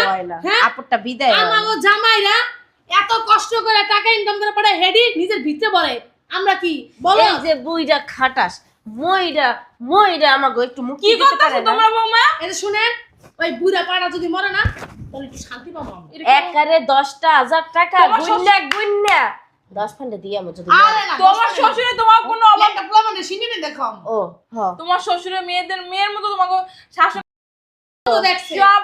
হয় না আপুরটা বিদায় আমাগো জামাইরা এত কষ্ট করে টাকা ইনকাম করে পড়ে হেডি নিজের ভিতরে বলে আমরা কি বলো এই যে বুইরা খাটাস মইরা আমাগো একটু মুখি কি দিতে পারে করতেছ না তোমরা বৌমা? এই শুনেন ওই বুড়া পাড়া যদি মরে না তাহলে একটু শান্তি পাবো আমরা। একারে 10,000 টাকা গুন্না 10 ফান্ডে দিয়ে আমি যদি আরে না তোমার শ্বশুরে তোমার কোনো অভাব, একটা প্রমাণে শুনিনি দেখো ও হ্যাঁ তোমার শ্বশুরে মেয়ের মতো তোমাকে শাসন তো দেখছে সব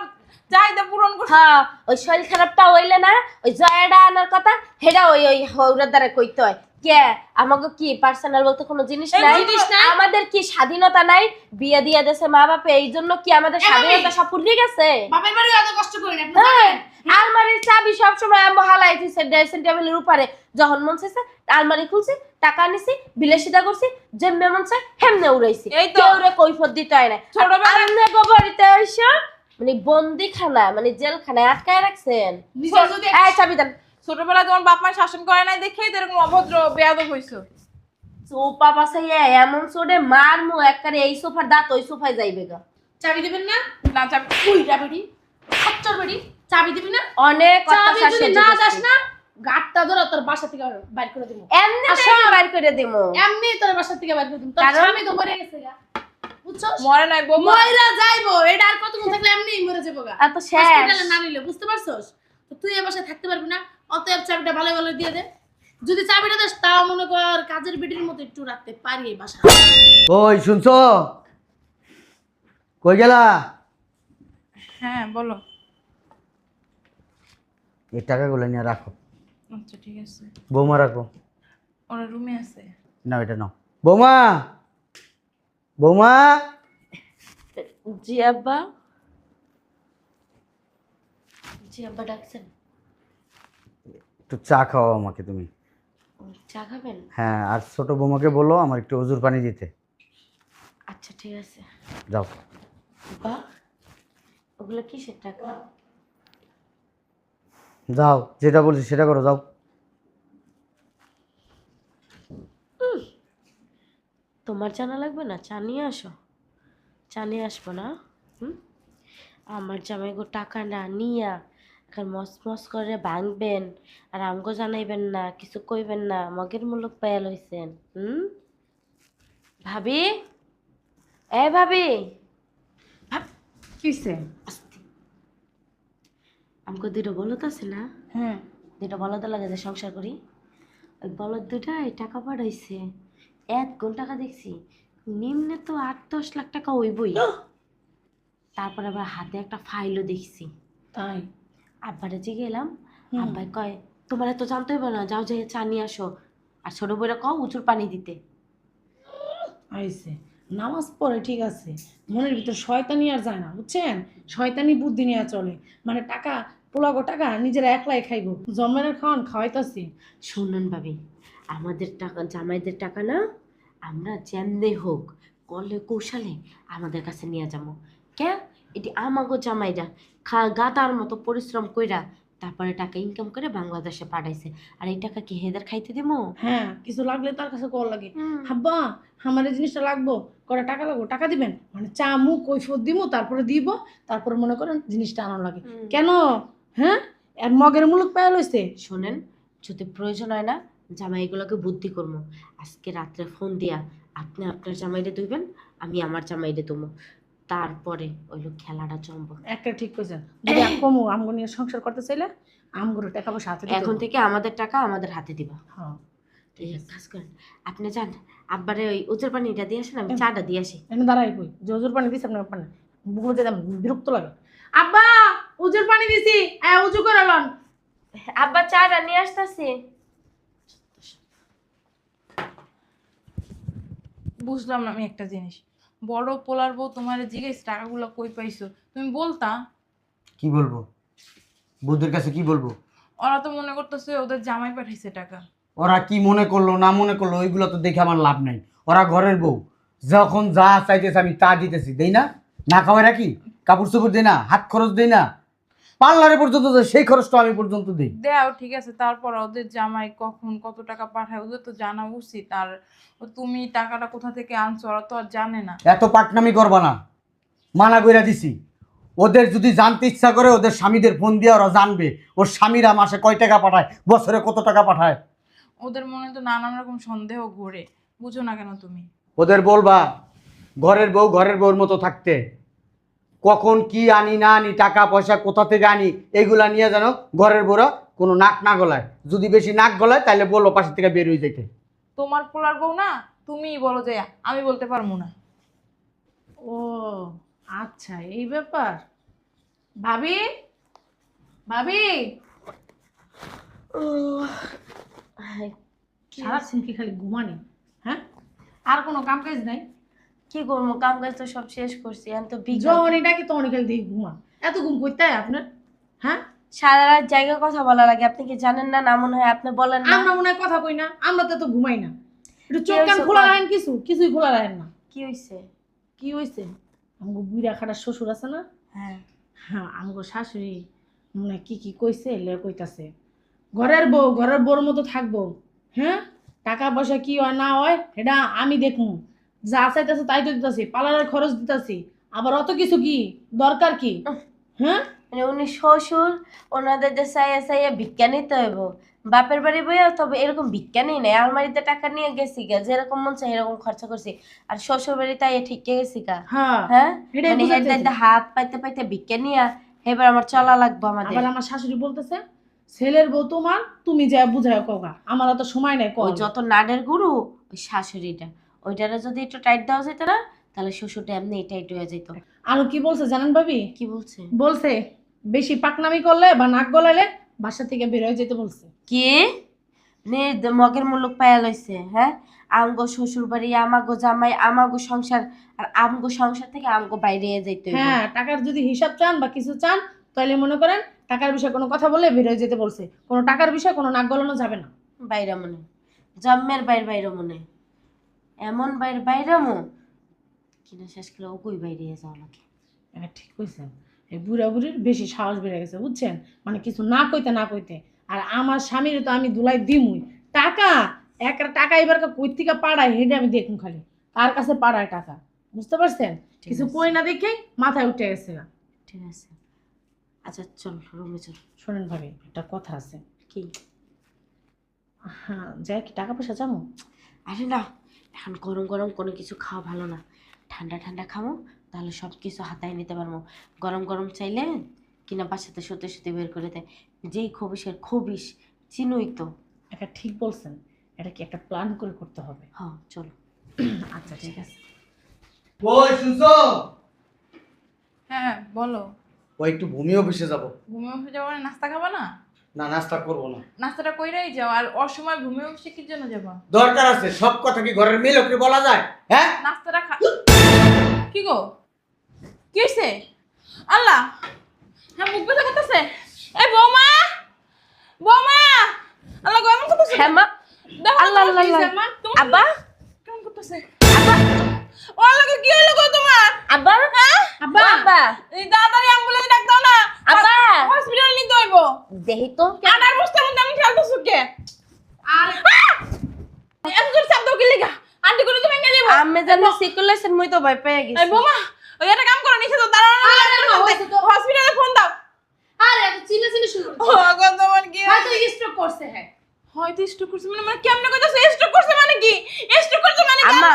চাহিদা পূরণ করছে। হ্যাঁ ওই শরীর খারাপটা হইলে না ওই জয়াডা আনার কথা হেডা ওই হৌরার দ্বারা কইতে হয় কে আমাকে কি পার্সোনাল বলতে কোনো জিনিস এই নাই জিনিস নাই। আমাদের কি স্বাধীনতা নাই বিয়ে দিয়ে দেশে মা বাপে এই জন্য কি আমাদের স্বাধীনতা সব পুড়িয়ে গেছে বাপের বাড়ি এত কষ্ট করি না আপনি হ্যাঁ, জানেন? আলমারির চাবি সবসময় আম্মু হালাই দিছে ড্রেসিং টেবিলের উপরে যখন মন চাইছে আলমারি খুলছি টাকা নিছি বিলাসিতা করছি যেমনে মন চাই হেমনে উড়াইছি এই তো। কেউ রে কৈফত দিতে হয় না ছোটবেলায়- আমনে গোবরিতে আইসা মানে বন্দিখানা মানে জেলখানায় আটকায় রাখছেন নিজের যদি এই চাবি দেন ছোটবেলায় তোমার বাপ মা শাসন করে নাই দেখেই তো এরকম অভদ্র বেয়াদব হইছো। সোফা পাশাইয়া এমন সোডে মারমু একবারে এই সোফার দাঁত ওই সোফায় যাইবে গা চাবি দিবেন না না চাবি বুড়া বেড়ি খচ্চর বেড়ি চাবি দিবি না অনেক চাবি অত্যাচার যদি সহ্য না করছি। দাস না গাটটা ধরে তোর বাসা থেকে বাইর করে দিব এমনি আসো। বাইর করে দিমু এমনি তোর বাসা থেকে বাইর করে দিব তোর কারণ- স্বামী তো মরে গেছে গা বুঝছো মরে নাই বৌমা। মইরা যাইবো এটা আর কতক্ষণ থাকলে এমনিই মরে যাবো গা এত শেষ হসপিটালে না নিলে বুঝতে পারছস তো তুই এ বাসায় থাকতে পারবি না অতএব চাবিটা ভালো ভালো দিয়ে দে যদি চাবিটা দেস তাও মনে কর কাজের বেটির মতো একটু রাখতে পারি এই বাসা ওই শুনছো কই গেলা? হ্যাঁ বলো। এই টাকাগুলো নিয়ে রাখো, আচ্ছা ঠিক আছে, বৌমা রাখো। ওরা রুমে আছে। না এটা নাও বৌমা। বৌমা জি আব্বা ডাকছেন একটু চা খাওয়াও আমাকে তুমি। চা খাবেন হ্যাঁ, আর ছোট বৌমাকে বলো আমার একটু ওজুর পানি দিতে। আচ্ছা ঠিক আছে যাও। আব্বা ওগুলো কিসের টাকা যাও, যেটা বলছি সেটা করো, যাও। তোমার জানা লাগবে না, চা নিয়ে আসো। চা নিয়ে আসবো না আমার জামাই গো টাকা না নিয়া এখন মস মস করে ভাঙবেন আর আমগো জানাইবেন না, কিছু কইবেন না, মগের মুলুক পায়া লইছেন। ভাবি এ ভাবি কিসে আস্তে আমগো দুটো বলদ আছে না, হ্যাঁ দুটো বলদ লাগে যে সংসার করি, ওই বলদ দুটাই টাকা পাঠাইছে। 1 কোটি টাকা দেখছি, নিম্নে তো 8-10 লাখ টাকা হইবই। তারপর আবার হাতে একটা ফাইলও দেখছি। তাই আব্বারে যে গেলাম, আব্বাই কয় তোমার এত জানতে হবে না, যাও যাই চা নিয়ে আসো। আর ছোট বইরা কও উঁচুর পানি দিতে। আইছে নামাজ পড়ে ঠিক আছে, মনের ভিতর শয়তানি আর যায় না বুঝছেন, শয়তানি বুদ্ধি নিয়ে চলে, মানে টাকা পোলাগো টাকা নিজেরা একলাই খাইবো, জন্মের খাওয়ান খাওয়াইতাছি। শুনুন ভাবি, আমাদের টাকা জামাইদের টাকা না আমরা যেমনে হোক কলে কৌশলে আমাদের কাছে নিয়ে যাবো। কেন এটি আমাগো জামাইরা গাদার মতো পরিশ্রম কইরা তারপরে টাকা ইনকাম করে বাংলাদেশে পাঠাইছে, আর এই টাকা কি হেদের খাইতে দেবো? হ্যাঁ কিছু লাগলে তার কাছে কল লাগে, হাব্বা আমার এই জিনিসটা লাগবো, কটা টাকা লাগবো, টাকা দিবেন, মানে চা মুখ কৈফত দিব তারপরে দিব, তারপরে মনে করেন জিনিসটা আনার লাগে। কেন হ্যাঁ আর মগের মুলুক পায়া লইছে। শোনেন, যদি প্রয়োজন হয় না জামাই এগুলোকে বুদ্ধি করবো, আজকে রাত্রে ফোন দিয়া আপনি আপনার জামাইরে ধুইবেন, আমি আমার জামাইরে ধুবো, তারপরে ওই লোক খেলাটা জমবো। একটা ঠিক কইছেন, যদি কমু আমগো নিয়ে সংসার করতে চাইলে আমগোর টাকা পয়সা হাতে দিতে এখন হবে। থেকে আমাদের টাকা আমাদের হাতে দিবা। হ্যাঁ ঠিক আছে, কাজ করেন, আপনি যান আব্বারে ওই উচের পানিটা দিয়ে আসেন, আমি চাটা দিয়ে আসি। এনে দাঁড়াই কই যে উজুর পানি দিছি আপনার পানি বুকুর যেতাম বিরক্ত লাগে। আব্বা উজুর পানি দিছি, উজু করে লন। আব্বা চাটা নিয়ে আসতেছি। বুঝলাম না আমি একটা জিনিস, বড় পোলার বউ তোমার জিজ্ঞেস টাকাগুলো কই পাইছো, তুমি বলতা। কি বলবো? বুদ্ধের কাছে কি বলবো? ওরা তো মনে করতেছে ওদের জামাই পাঠাইছে টাকা। ওরা কি মনে করলো না মনে করলো ওইগুলো তো দেখে আমার লাভ নাই। ওরা ঘরের বউ, যখন যা চাইতেছে আমি তা দিতেছি, দেই না? না খাওয়াই রাখি, কাপড় চোপড় দেই না, হাত খরচ দেই না, পার্লারে পর্যন্ত যায় সেই খরচটা আমি পর্যন্ত দিই। দেও ঠিক আছে, তারপর ওদের জামাই কখন কত টাকা পাঠায় ওদের তো জানা উচিত। আর তুমি টাকাটা কোথা থেকে আনছো ওরা তো আর জানে না। এত পাটনামি করবা না, মানা কইরা দিছি। ওদের যদি জানতে ইচ্ছা করে ওদের স্বামীদের ফোন দিয়ে ওরা জানবে ওর স্বামীরা মাসে কয় টাকা পাঠায়, বছরে কত টাকা পাঠায়। ওদের মনে তো নানান রকম সন্দেহ ঘোরে, বুঝো না কেন তুমি? ওদের বলবা ঘরের বউ ঘরের বউর মতো থাকতে, কখন কি আনি না আনি, টাকা পয়সা কোথা থেকে আনি, এইগুলা নিয়ে যেন ঘরের বউরা কোনো নাক না গলায়। যদি বেশি নাক গলায় তাহলে বলো পাশে থেকে বের হয়ে যেতে। তোমার পোলার বউ না, তুমিই বলো যে, আমি বলতে পারবো না। ও আচ্ছা, এই ব্যাপার। ভাবি, ভাবি, সারাক্ষণ কি খালি ঘুমানি? হ্যাঁ, আর কোনো কাম কাজ নাই? কি করবো, কাম কাজ তো সব শেষ করছি, এখন তো বিকাল। যখনই ডাকি তখনই খালি দেখি ঘুমান। এত ঘুম করতে হয় আপনার? হ্যাঁ, সারা রাত জায়গায় কথা বলার আগে আপনি কি জানেন না? না মনে হয় আপনি বলেন না? আমরা মনে হয় কথা কই না, আমরা তো এত ঘুমাই না। একটু চোখ কান হয়েছে খোলা কর? রাখেন, কিছুই খোলা রাখেন না। কি হয়েছে? কি হয়েছে? আমগো বুড়া খাটার শ্বশুর আছে না, হ্যাঁ, হ্যাঁ, আমগো শাশুড়ি মনে হয় কি কইছে, লে কইতাছে ঘরের বউর মতো থাকবো। হ্যাঁ, টাকা পয়সা কি হয় না হয় এটা আমি দেখমু, যা চাইতেছে তাই তো দিতেছি, পার্লারের খরচ দিতেছি, আবার অত কিছু কি দরকার কি? হ্যাঁ, মানে উনি শ্বশুর, ওনাদের যে চাইয়া চাইয়া ভিক্ষা নিতে হইব। বাপের বাড়ি বইয়া তবে এরকম ভিক্ষা নেই নাই, আলমারিতে টাকা নিয়ে গেছি গা, যেরকম মন চাই এরকম খরচা করছি। আর শ্বশুর বাড়ি তাই ঠিক গেছি গা। হ্যাঁ, হ্যাঁ, এটাই মানে বুঝাইতেছি। হেডে হাত পাইতে পাইতে ভিক্ষা নিয়া এবার আমার চলা লাগবো আমাদের। আবার আমার শাশুড়ি বলতেছে ছেলের বউ তোমার, তুমি যা বুঝায় কগা, আমার অত সময় নাই। ওই যত নাডের গুরু ওই শাশুড়িটা, ওইটারে যদি একটু টাইট দেওয়া যেত না তাহলে শ্বশুরটা এমনি টাইট হয়ে যেত। আর কি বলছে জানেন ভাবি? কি বলছে? বলছে বেশি পাকনামি করলে বা নাক গলাইলে বাসা থেকে বের হয়ে যেতে বলছে। কি মগের মুলুক পায়া লইছে? হ্যাঁ, আমগো শ্বশুর বাড়ি, আমাগো জামাই, আমাগো সংসার, আর আমগো সংসার থেকে আমগো বাইরে যাইতে হইব। হ্যাঁ, টাকার যদি হিসাব চান বা কিছু চান তাহলে মনে করেন টাকার বিষয়ে কোনো কথা বলে বের হয়ে যেতে বলছে। কোনো টাকার বিষয়ে কোনো নাক গলানো যাবে না। বাইরা মনে জন্মের বাইরে মনে এমন বাইরামো কিনা শেষ করে ওকুই বাইরে যাওয়া লাগে। হ্যাঁ, ঠিক কইছেন। এই বুড়া বুড়ির বেশি সাহস বেড়ে গেছে, বুঝছেন? মানে কিছু না কইতে। আর আমার স্বামীর তো আমি দুলাই দিমুই টাকা। একটা টাকা এবার কই থেকে পাড়ায় হেঁটে আমি দেখুন খালি কার কাছে পাড়ায় টাকা, বুঝতে পারছেন? কিছু কই না দেখে মাথায় উঠে গেছে না। ঠিক আছে, আচ্ছা চল রুমে চল। শোনেন ভাবি, একটা কথা আছে। কি? হ্যাঁ, যাই কি টাকা পয়সা চামো? আরে না, এখন গরম গরম কোনো কিছু খাওয়া ভালো না, ঠান্ডা ঠান্ডা খাবো, তাহলে সব কিছু হাতায় নিতে পারবো। গরম গরম চাইলে কিনা বাসাতে সত্যি সত্যি বের করে দেয়, যেই খবিসের খবিস চিনুই তো। এটা ঠিক বলছেন, এটা কি একটা প্ল্যান করে করতে হবে। হ্যাঁ চলো। আচ্ছা ঠিক আছে। ওই শুনছো? হ্যাঁ বলো। ওই একটু ভূমি অফিসে যাব। ভূমি অফিসে যাবো মানে নাস্তা খাবা না? না, নাস্তা করবো না। নাস্তাটা কইরাই যাও। আর অসময় ভূমি অফিসে কি জন্য যাবা? দরকার আছে, সব কথা কি ঘরের মেয়ে লোককে বলা যায়? হ্যাঁ, নাস্তাটা কি গো, কি হয়েছে? আল্লাহ, হ্যাঁ মুখ ব্যথা করতেছে। এই বৌমা, বৌমা, আল্লাহ গো এমন করতেছে। হ্যাঁ মা, আল্লাহ আল্লাহ আব্বা, কেমন করতেছে? ও আল্লাহ গো, কি হইলো গো তোমার? আব্বা, আব্বা, আব্বা, এই তাড়াতাড়ি অ্যাম্বুলেন্স ডাক দাও না। আব্বা। হসপিটাল নিতে হইব। দেখি তো। আডার বস্তার মধ্যে আমি খেলতেছো কে? আর এত জোর চাপ দাও কি লিগা? আন্টি করে তো ভেঙে যাবো। আমি জানো সিকুলেশন মই তো ভয় পেয়ে এই গেছি। বোমা, ওই একটা কাম করো, নিচে তো দাঁড়ানো হসপিটালে ফোন দাও। আরে এত চিল্লাচিল্লি শুরু ও গো তোমার কি হয়তো স্ট্রোক করছে। হ্যাঁ, হয়তো স্ট্রোক করছে মানে কেমনে কইতাছো স্ট্রোক করছে মানে কি? স্ট্রোক করছে মানে কি? আম্মা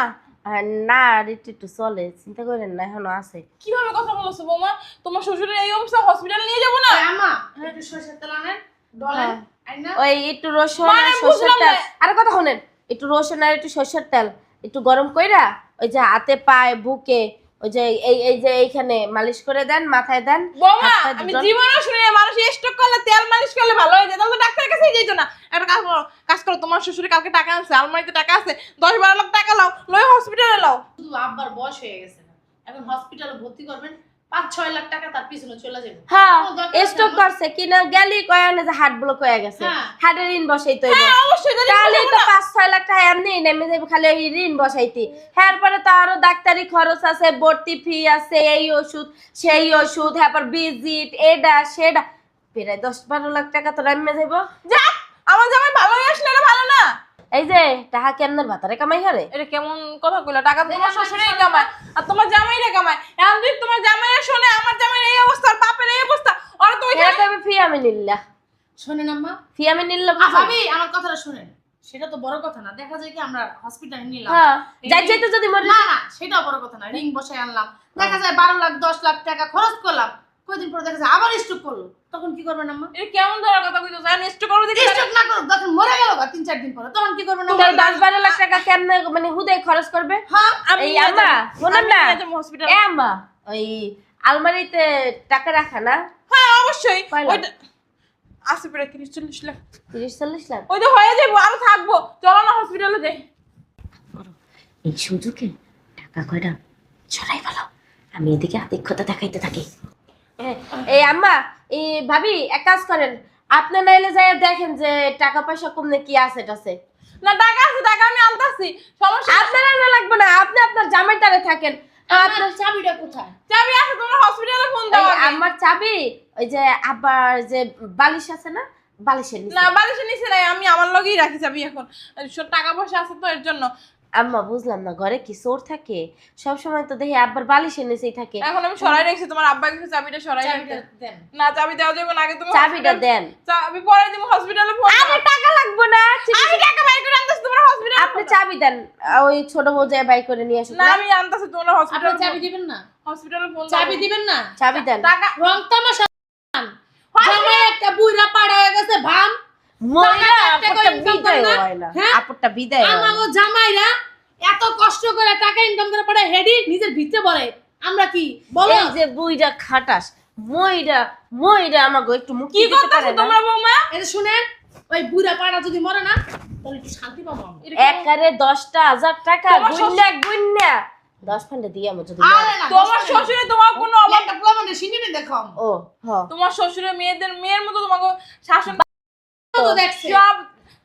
না একটু চলে, চিন্তা করেন না, এখনো আছে। কিভাবে কথা বলছো বোমা? তোমার শ্বশুরের এই অবস্থা, হসপিটালে নিয়ে যাব না? আমা একটু সরষের তেল আনেন, ডলেন আইনা। ওই একটু রসুন মানে আর সরষের বুঝলাম তেল, না। আরে কথা শুনেন, একটু রসুন আর একটু সরষের তেল একটু গরম কইরা ওই যে হাতে পায়ে বুকে ওই যে এই যে এইখানে মালিশ করে দেন, মাথায় দেন। বোমা, হাত পা আমি দুটো- জীবনে শুনি না মানুষ স্ট্রোক করলে তেল মালিশ করলে ভালো হয়ে যায়। তাহলে তো ডাক্তারের কাছেই যাইতো না। একটা কাজ করো, তোমার শ্বশুরে কালকে টাকা আনছে, আলমারিতে টাকা আছে, 10-12 লাখ টাকা লাও, লই হসপিটালে লাও। শুধু আব্বার বয়স হয়ে গেছে না, এখন হসপিটালে ভর্তি করবেন, 5-6 লাখ টাকা তার পিছনে চলে যাবে। হ্যাঁ কোনো দরকার আছে স্টক আমার? করছে কিনা গেলি কয় না যে হার্ট ব্লক হয়ে গেছে, হ্যাঁ। হার্টের ঋণ বসাইতে হইব। হ্যাঁ অবশ্যই জানি। তাহলে তো 5-6 লাখ টাকা এমনি নেমে যাবে, খালি ওই ঋণ বসাইতে। হ্যাঁ পরে তো আরো ডাক্তারি খরচ আছে, ভর্তি ফি আছে, এই ওষুধ সেই ওষুধ, হ্যাঁ ভিজিট এটা সেটা, প্রায় 10-12 লাখ টাকা তো নেমে যাইব। যা, আমার জামাই ভালোই আসলে এটা ভালো না। এই যে টাকা কেমনের ভাতারে কামাই হারে। এটা কেমন কথা কইলা? টাকা তো তোমার শ্বশুরই কামায় আর তোমার জামাইরা কামায়। এখন যদি তোমার জামাইরা শোনে আমার জামাইয়ের এই অবস্থা, আমিনিল্লাহ। শোনেন আম্মা, ফি আমিনিল্লাহ ভাবি আমার কথাটা শুনেন। সেটা তো বড় কথা না, দেখা যায় কি আমরা হসপিটালে নিলাম, হ্যাঁ যাইতে যদি মরে না না সেটাও বড় কথা না, রিং বসাই আনলাম, দেখা যায় 12 লাখ 10 লাখ টাকা খরচ করলাম, কয়দিন পরে দেখা যায় আবার স্ট্রোক করলো, তখন কি করবেন আম্মা? এটা কেমন ধরার কথা কইতো জান স্টক করব দেখি স্ট্রোক না করো, তখন মরে গেল 3-4 দিন পরে, তখন কি করবেন আম্মা? 10-12 লাখ টাকা কেমনে মানে হুদে খরচ করবে? হ্যাঁ আমি এই আম্মা শুনুন না, হসপিটাল। এ আম্মা ওই আলমারিতে টাকা রাখা না? হ্যাঁ অবশ্যই কয় লাখ? ওইটা আছে প্রায় 30-40 লাখ। 30-40 লাখ। ওই তো হয়ে যাবো, আরো থাকবো, চলো না হসপিটালে যাই। এই সুযোগে টাকা কয়টা ছড়াই ভালো, আমি এদিকে আধিক্যতা দেখাইতে থাকি। এই আম্মা, এই ভাবি এক কাজ করেন, আপনি নাইলে যাই দেখেন যে টাকা পয়সা কমনে কি আছে টাছে। না টাকা আছে, টাকা আমি আনতাছি, সমস্যা আপনার আনা লাগবে না, আপনি আপনার জামাইটারে থাকেন। আপনার চাবিটা কোথায়? চাবি আছে, তোমরা হসপিটালে ফোন দাও এই আগে। আমার চাবি ওই যে আব্বার যে বালিশ আছে না, বালিশের নিচে। না বালিশের নিচে নাই, আমি আমার লগেই রাখি চাবি এখন। টাকা পয়সা আছে তো এর জন্য। আম্মা বুঝলাম না, ঘরে কি চোর থাকে? সব সময় তো দেখি আব্বার বালিশের নিচেই থাকে। এখন আমি সরাই রাখছি, তোমার আব্বা কিছু চাবিটা সরাই রাখতে। চাবিটা দেন। না চাবি দেওয়া যাবে না, আগে তুমি চাবিটা দেন। চাবি পরে দিব, হসপিটালে ফোন আরে টাকা লাগবে না, ঠিক আমি আছে। টাকা বাইর করে আনতাছি, তোমরা হসপিটালে আপনি চাবি দেন, ওই ছোট বউ যায় বাই করে নিয়ে আসুন। না আমি আনতাছি, তোমরা আপনি হসপিটালে চাবি দিবেন না? হসপিটালে ফোন চাবি দিবেন না? চাবি দেন। টাকা রং তামাশা জামাই একটা বুইরা পাড়া হয়ে গেছে ভাম, মহিলা টাকা আপরটা income বিদায় করে না? হয় না, হ্যাঁ? আপরটা বিদায় হয় না। আমাগো জামাইরা এত কষ্ট করে টাকা ইনকাম করে পড়ে হেডি নিজের ভিতরে বলে আমরা কি বলো? এই যে বুইরা খাটাস, মইরা মইরা আমাকে একটু মুক্তি কি দিতে করতেছো পারে না? তোমরা বৌমা? এই শুনেন, ওই বুইরা পাড়া যদি মরে না তাহলে একটু শান্তি পাবো আমরা। একারে 10,000 টাকা তোমার গুন্না গুন্না 10 ফান্ডে দিয়ে আমি যদি আরে না, তোমার দশ শ্বশুরে তোমার কোনো মিনিট। অভাব, একটা প্রমাণে শুনিনি দেখো ও হ তোমার শ্বশুরে মেয়ের মতো তোমাকে শাসন তো দেখছে সব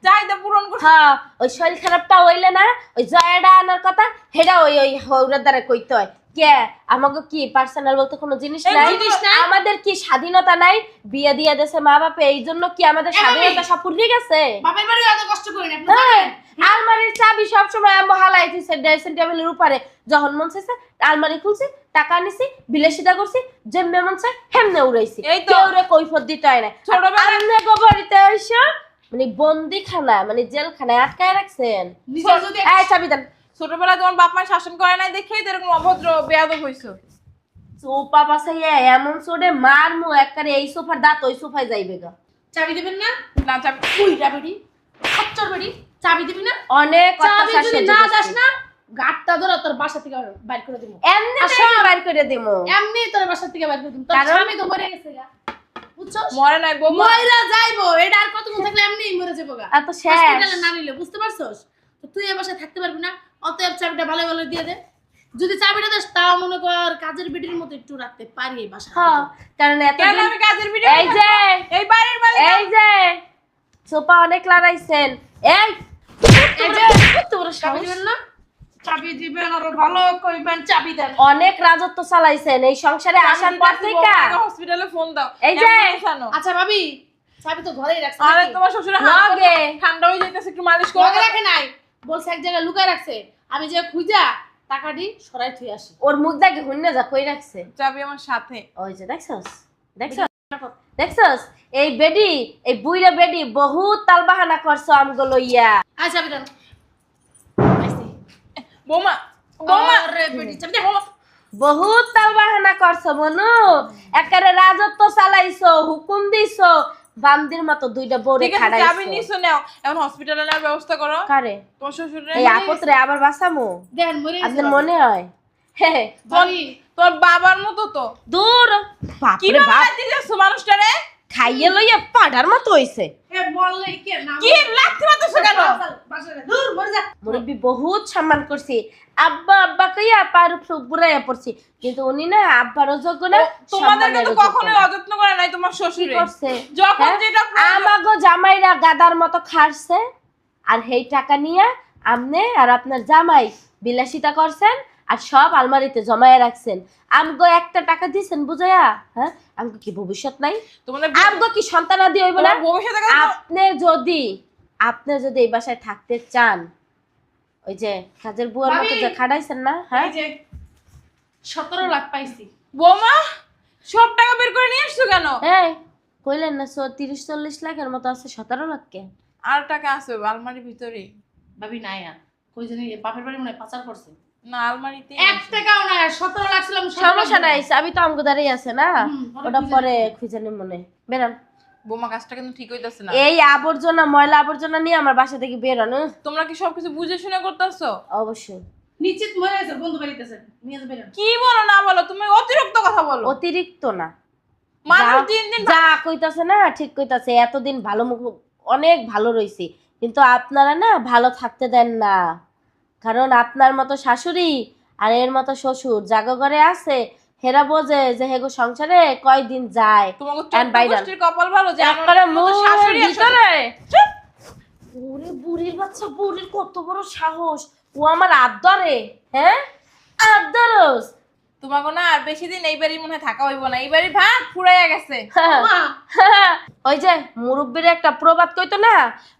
চাহিদা পূরণ করছে। হ্যাঁ, ওই শরীর খারাপটা হইলে না, ওই জয়াটা আনার কথা হেডা ওই ওই হৌরার দ্বারা কইতে হয়। কে আমাকে কি পার্সোনাল বলতে কোনো জিনিস এই নাই? জিনিস নাই। আমাদের কি স্বাধীনতা নাই? বিয়ে দিয়ে দেশে মা বাপে, এই জন্য কি আমাদের এমনই। স্বাধীনতা সব পুড়িয়ে গেছে? বাপের বাড়ি এত কষ্ট করি না আপনি হ্যাঁ, জানেন? আলমারির চাবি সবসময় আম্মু হালাই দিছে ড্রেসিং টেবিলের উপরে, যখন মন চাইছে আলমারি খুলছি, টাকা নিছি, বিলাসিতা করছি, যেমনে মন চাই হেমনে উড়াইছি, এই তো। কেউ রে কৈফত দিতে হয় না। ছোটবেলায়- আমনে গোবরিতে আইসা মানে বন্দিখানা মানে জেলখানায় আটকায় রাখছেন। নিজের যদি এই চাবি দেন। ছোটবেলায় তোমার বাপ মা শাসন করে নাই দেখেই তো এরকম অভদ্র বেয়াদব হইছো। সোফা পাশাইয়া এমন চোরে মারমু একবারে, এই সোফার দাঁত ওই সোফায় যাইবে গা। চাবি দিবেন না? না চাবি বুইরা বেড়ি খচ্চর বেড়ি চাবি দিবি না? অনেক চাবি অত্যাচার যদি সহ্য না করছি। দাস না গাটটা ধরে তোর বাসা থেকে বাইর করে দিব। এমনি আসো। টাকা বাইর করে দিমু। এমনি তোর বাসা থেকে বাইর করে দিব। তোর কারণ? স্বামী তো মরে গেছে গা, বুঝছস? মরে নাই বৌমা। মইরা যাইবো, এটা আর কতক্ষণ থাকলে এমনিই মরে যাবো গা। এত শেষ। হসপিটালে না নিলে, বুঝতে পারছস? তো তুই এ বাসায় থাকতে পারবি না, অতএব চাবিটা ভালো ভালো দিয়ে দে। যদি চাবিটা দেস তাও মনে কর কাজের বিটির মতো একটু রাখতে পারি এই বাসা। হ্যাঁ, কারণ এত কেন আমি কাজের ভিডিও এই যে এই বাড়ির মালিক এই যে সোফা অনেক লড়াইছেন। এই এই যে তোর চাবি দিবেন না? চাবি দিবেন, আরো ভালো কইবেন চাবি দেন। অনেক রাজত্ব চালাইছেন এই সংসারে আসার পর থেকে। হসপিটালে ফোন দাও। এই যে। ambulance আনো। আচ্ছা ভাবি, চাবি তো ঘরেই রাখছে আরে নাকি? তোমার শ্বশুরে লগে। ঠান্ডা হয়ে যাইতেছে, একটু মালিশ করো। লগে রাখে নাই, বলছে এক জায়গায় লুকায় রাখছে, আমি যে খুঁজা টাকাটি সরাই থুই আসি। ওর মুখ দেখে হুন্নে যা কই রাখছে। চাবি আমার সাথে। ওই যে দেখছস দেখছস দেখছস এই বেডি, এই বুইরা বেডি বহুত তালবাহানা করছো আমগো লইয়া। আয় চাবি দেন। আইছি। বৌমা বৌমা আরে বেটি চাবি দে। বহুত তালবাহানা করছো মনু, একেবারে রাজত্ব চালাইছো, হুকুম দিছো, বান্দির মতো দুইটা বউরে ঠিক আছে চাবি খাড়াইছো। নিছো নাও, এখন হসপিটালে নেওয়ার ব্যবস্থা করো। কারে তোমার শ্বশুরে এই আপত্রে আবার বাঁচামু? দেখেন মরে গেছে আপনার বাবা। মনে হয়? হে হে, ভাবি, তোর বাবার মতো তো। দূর বাপরে কি বাপ, বাবা দিতেছো মানুষটারে? খাইয়ে লইয়া পাড়ার মতো হইছে। এ বললে কি না? কি লাগতে পারতেছো কেন? বাসায় দূর মরে যা। মুরব্বি বহুত সম্মান করছি, আব্বা আব্বা কইয়া পার বুড়াইয়া পড়ছি, কিন্তু উনি না আব্বারও যোগ্য না, তোমাদেরকে তো সম্মানেরও যোগ্য কখনোই না। অযত্ন করে নাই তোমার কি শ্বশুরে। করছে? যখন হ্যাঁ? যেটা প্রয়োজন- আমাগো জামাইরা গাদার মতো খাটছে, আর সেই টাকা নিয়ে আমনে আর আপনার জামাই বিলাসিতা করছেন, আর সব আলমারিতে জমায়ে রাখছেন। আমগো একটা টাকা দিছেন বুঝাইয়া? হ্যাঁ, আমগো কি ভবিষ্যৎ নাই? তোমাদের আমগো কি সন্তানাদি হইব না? তোমার ভবিষ্যতে কথা- আপনি যদি এই বাসায় থাকতে চান, ওই যে কাজের বুয়ার মতো ভাবি। যে খাটাইছেন না, হ্যাঁ এই যে 17 লাখ পাইছি। বৌমা সব টাকা বের করে নিয়ে আসছো কেন? এই কইলেন না 30-40 লাখের মতো আছে, 17 লাখকে। আর টাকা আছে আলমারির ভিতরে। ভাবি নাই আর কই জানি বাপের বাড়ি মনে হয় পাচার করছে। না আলমারিতে 1 টাকাও না, 17 লাখ ছিলাম। সমস্যা নাই, আমি তো আমগোদারেই আছে না, ওটা পরে খুঁজে নিব মনে। বেরান। বোমা কাজটা কিন্তু ঠিক হইতাছে না। এই আবর্জনা, ময়লা আবর্জনা নিয়ে আমার বাসা থেকে বেরান। তোমরা কি সবকিছু বুঝে শুনে করতেছো? অবশ্যই। নিশ্চিত মরে গেছে, বন্ধু বাড়িতেছে নিয়ে যাবে না। কি বলো না বলো, তুমি অতিরিক্ত কথা বলো। অতিরিক্ত না, মানুষ দিন দিন যা কইতাছে না ঠিক কইতাছে। এতদিন ভালো মুখ, অনেক ভালো রইছি, কিন্তু আপনারা না ভালো থাকতে দেন না। কারণ আপনার মতো শাশুড়ি আর এর মতো শ্বশুর জাগো ঘরে আছে, হেরা বোঝে যে হেগো সংসারে কয়দিন যায়। তোমাকে And by the- গোষ্ঠীর কপাল ভালো যে আমার একবারে মতো শাশুড়ি মুখ আছে। ভিতরে। ওরে বুড়ির বাচ্চা, বুড়ির কত বড় সাহস, ও আমার আদরে, হ্যাঁ আদরস। তোমাকে না আর বেশি দিন এই বাড়ি মনে হয় থাকা হইব না, এই বাড়ি ভাগ ফুরাইয়া গেছে। মা ওই যে মুরব্বীর একটা প্রবাদ কইতো না,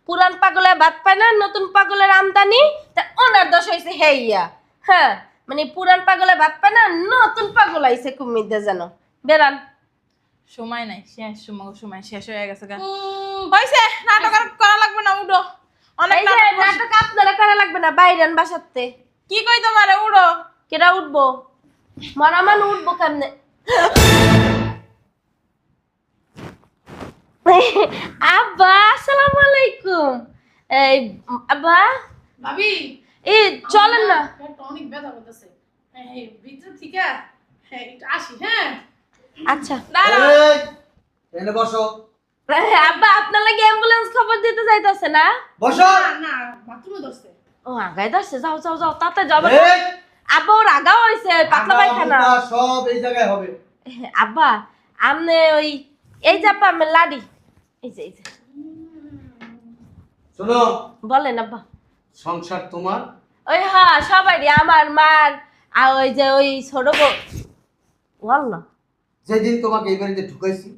পুরান পাগলে ভাত পায় না, নতুন পাগলের আমদানি। তা ওনার দোষ হয়েছে হেইয়া। হ্যাঁ, মানে পুরান পাগলে ভাত পায় না, নতুন পাগল আইছে কুমির দে যেন। বেরান। সময় নাই, শেষ সময় শেষ হয়ে গেছে গা। হইছে, নাটক আর করা লাগবে না, উঠো। অনেক এই যে নাটক করছি। নাটক আপনারা করা লাগবে না, বাইরেন বাসাতে। কি কই তোমারে, উঠো। কেডা উঠবো? মরামান উঠবো কেমনে? আব্বা আসসালামু আলাইকুম। এই আব্বা, ভাবি এই চলেন না। পেটটা অনেক ব্যথা করতেছে। এই ভিতর থেকে একটু আসি। হ্যাঁ আচ্ছা দাঁড়াও। এই, এনে বসো আব্বা, আপনার লাগে অ্যাম্বুলেন্স খবর দিতে যাইতাছে না? বসো। না না, বাথরুমে ধরছে। ও আগাই ধরছে, যাও যাও যাও, তাতে যাবে। এই, আব্বা ওর আগাও হইছে, পাতলা পায়খানা। আগা সব এই জায়গায় হবে। আব্বা আমনে ওই, এই যে আব্বা আমার লাডি, এই যে শোনো, বলেন আব্বা। সংসার তোমার, ওই হ্যাঁ সবারই, আমার মার, আর ওই যে ওই ছোট বউ। ওয়াল্লাহ, যেদিন তোমাকে এই বাড়িতে ঢুকাইছি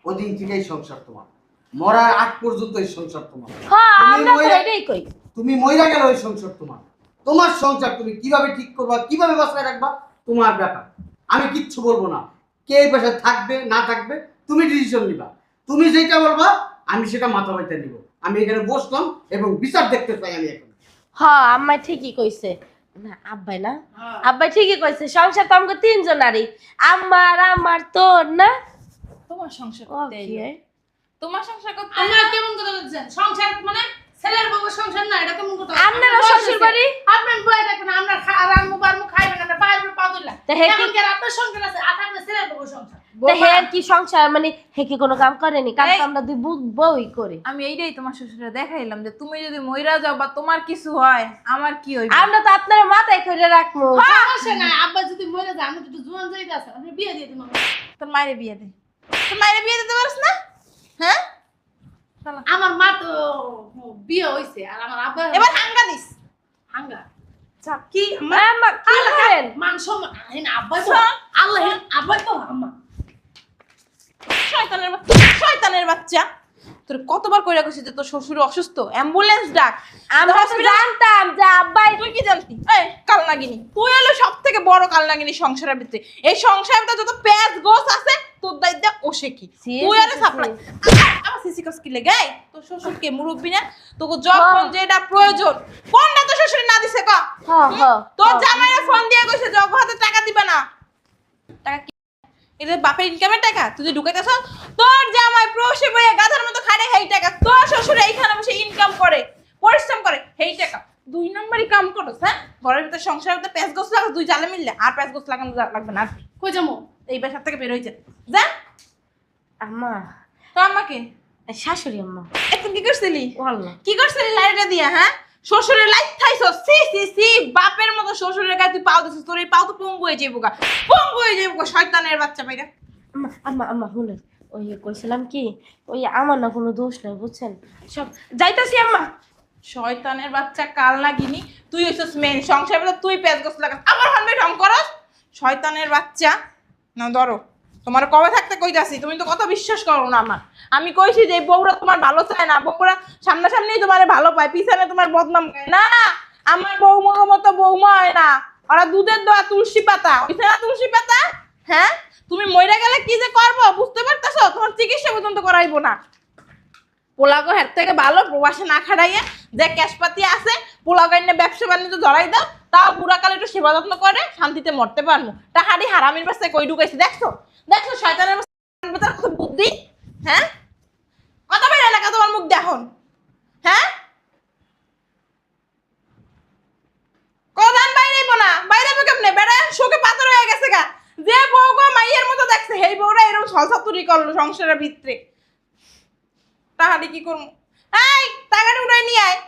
ওদিন থেকেই সংসার তোমার, মরার আগ পর্যন্ত এই সংসার তোমার। হ্যাঁ তুমি আমরা তো মইরা- এটাই কই। তুমি মইরা গেলে ওই সংসার তোমার। তোমার সংসার তুমি কিভাবে ঠিক করবা, কিভাবে বাঁচায় রাখবা, তোমার ব্যাপার। আমি কিচ্ছু বলবো না। কে এই বাসায় থাকবে না থাকবে তুমি ডিসিশন নিবা। তুমি যেটা বলবা আমি সেটা মাথা বাইতে নিব। আমি এখানে বসলাম এবং বিচার দেখতে চাই আমি এখন। হ্যাঁ আম্মা ঠিকই কইছে। না আব্বাই না, হ্যাঁ। আব্বাই ঠিকই কইছে, সংসার তো আমাকে তিনজনারই, আমার আমার তোর না। তোমার সংসার ও করতে কি এলো। হয়? তোমার সংসার করতে আমরা এলো। কেমন কথা বলছেন? সংসার মানে ছেলের বউ সংসার না, এটা কেমন কথা? আপনারও শ্বশুর বাড়ি? আপনার বউ দেখবেন, আমরা রান্না বান্না খাইবেন, আমরা বাইরে পা দিলা। তা হে কি- এমন কি আর আপনার সংসার আছে? আর আপনার ছেলের বউ সংসার। তা হের কি সংসার, মানে হে কি কোনো কাম করেনি? কাম এই- তো আমরা দুই বউই করি। আমি এইটাই তোমার শ্বশুরে দেখাইলাম যে তুমি যদি মইরা যাও বা তোমার কিছু হয় আমার কি হইবে। আমরা তো আপনার মাথায় করে রাখবো। সমস্যা নাই, আব্বা যদি মরে যায়, আমি তো একটু জোয়ান যাইতে আছে, আপনি বিয়ে দিয়ে দিন আমাকে। তোর মায়ের বিয়ে দে, তোর মায়ের বিয়ে দিতে পারিস না? হ্যাঁ, শালা। আমার মা তো বিয়ে হইছে, আর আমার আব্বা এবার হাঙ্গা দিস। হাঙ্গা। যা, কি আম্মা কি করেন? মান সম্মান হেন আব্বাই তো, শোন। আল্লাহ হেন আব্বাই তো আম্মা। শয়তানের বাচ্চা, শয়তানের বাচ্চা। তোর কতবার কইরা কইছি যে তোর শ্বশুর অসুস্থ, অ্যাম্বুলেন্স ডাক। আমরা তো জানতাম যে আব্বাই। তুই কি জানতি? এই কালনাগিনী, তুই হলো সব থেকে বড় কালনাগিনী সংসারের ভিতরে। এই সংসারের ভিতরে যত প্যাঁচ গোছ আছে তোর দায়িত্ব ওসে কি? সি, তুই সি, আরে সি, সাপ্লাই। সি। আমার সিসি কস কি লেগে? তোর শ্বশুর কে মুরব্বি না? তোকে যখন হ্যাঁ। যেটা প্রয়োজন, কোনটা তোর শ্বশুর না দিছে ক? হ্যাঁ, হ্যাঁ, তোর হ্যাঁ। জামাইয়ের ফোন দিয়ে কইছে জগ হাতে টাকা দিবে না। টাকা কি? এটা বাপের ইনকামের টাকা তুই যে ঢুকাইতেছ? তোর জামাই প্রবাসী বইয়ে গাধার মতো খাড়ে হেই টাকা। তোর শ্বশুর এইখানে বসে ইনকাম করে, পরিশ্রম করে, হেই টাকা। 2 নম্বরই কাম করছ, হ্যাঁ? ঘরের ভিতরে সংসারের ভিতরে প্যাঁচ গোছ লাগা, দুই জালে মিললে আর প্যাঁচ গোছ লাগানো লাগবে না। আর কি? কই যামু? এই বাসার থেকে বের হইছে যা। আম্মা, তো আমাকে শাশুড়ি আম্মা। এখন কি করছিলি? ওয়াল্লাহ। কি করছিলি লাইটটা দিয়া? হ্যাঁ, শ্বশুরের লাইট খাইছো? সি সি সি, বাপের মতো শ্বশুরের গায়ে তুই পাও দিছিস। তোর এই পাও তো পঙ্গু হয়ে যাইবো গা, পঙ্গু হয়ে যাইবো গা, শয়তানের বাচ্চা বাইরা। আম্মা আম্মা আম্মা শুনেন, ওই কইছিলাম কি, ওই আমার না কোনো দোষ নাই বুঝছেন, সব যাইতাছি আম্মা। শয়তানের বাচ্চা কাল লাগিনি, তুই হইছিস মেন সংসার ভিতরে, তুই পেঁচ গোছ লাগাস, আমার হানবে ঢং করস। শয়তানের বাচ্চা। না ধরো, তোমার কবে থাকতে কইতাছি, তুমি তো কথা বিশ্বাস করো না আমার। আমি কইছি যে এই বউরা তোমার ভালো চায় না, বউরা সামনাসামনি তোমার ভালো পায়, পিছনে তোমার বদনাম গায় না। আমার বৌমার মতো বৌমা হয় না, ওরা দুধের দোয়া তুলসী পাতা, ওইছে না তুলসী পাতা? হ্যাঁ, তুমি মইরা গেলে কি যে করবো বুঝতে পারতেছো? তোমার চিকিৎসা পর্যন্ত করাইবো না। পোলাগো হের থেকে ভালো প্রবাসে না খাড়াইয়া যে ক্যাশপাতি আছে পোলাগো এনে ব্যবসা বাণিজ্য ধরাই দাও, তাও বুড়াকালে একটু সেবা যত্ন করে শান্তিতে মরতে পারবো। টাকাটি হারামির বাসায় কই ঢুকাইছি দেখছো? দেখছো শয়তানের বাচ্চার কত বুদ্ধি? হ্যাঁ, কথা বাইরে এলাকা তোমার মুখ দেখুন। হ্যাঁ, কদান বাইরেইব না, বাইরেইব কেমনে? বেড়া শোকে পাথর হয়ে গেছে গা। যে বউ গো মাইয়ের মতো দেখছে সেই বউরা এরকম ছলছাতুরি করলো সংসারের ভিতরে। টাকাটি কি করবো? এই টাকাটা উঠাই নিয়ে আয়।